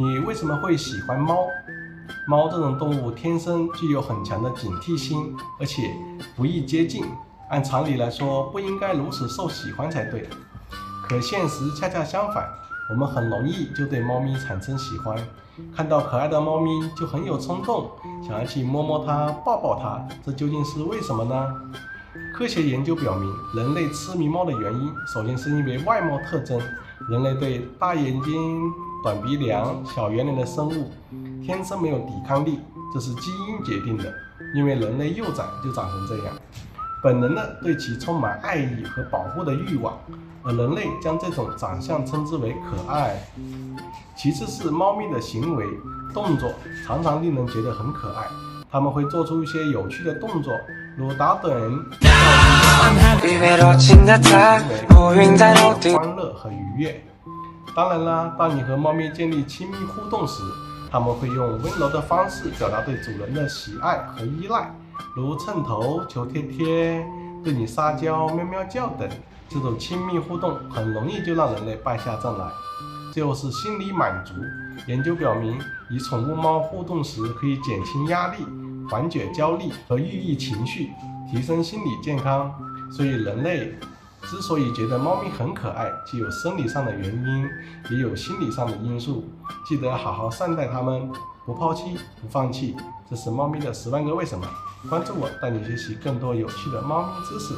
你为什么会喜欢猫？猫这种动物天生具有很强的警惕心，而且不易接近。按常理来说，不应该如此受喜欢才对。可现实恰恰相反，我们很容易就对猫咪产生喜欢，看到可爱的猫咪就很有冲动，想要去摸摸它、抱抱它。这究竟是为什么呢？科学研究表明，人类痴迷猫的原因，首先是因为外貌特征。人类对大眼睛、短鼻梁、小圆脸的生物天生没有抵抗力，这是基因决定的。因为人类幼崽就长成这样，本能的对其充满爱意和保护的欲望，而人类将这种长相称之为可爱。其次是猫咪的行为动作常常令人觉得很可爱，它们会做出一些有趣的动作，如打盹、欢乐和愉悦。当然啦，当你和猫咪建立亲密互动时，它们会用温柔的方式表达对主人的喜爱和依赖，如蹭头、求贴贴、对你撒娇、喵喵叫等。这种亲密互动很容易就让人类败下阵来。最后是心理满足。研究表明，与宠物猫互动时可以减轻压力、缓解焦虑和抑郁情绪，提升心理健康。所以人类之所以觉得猫咪很可爱，既有生理上的原因，也有心理上的因素。记得好好善待它们，不抛弃，不放弃。这是猫咪的10万个为什么。关注我，带你学习更多有趣的猫咪知识。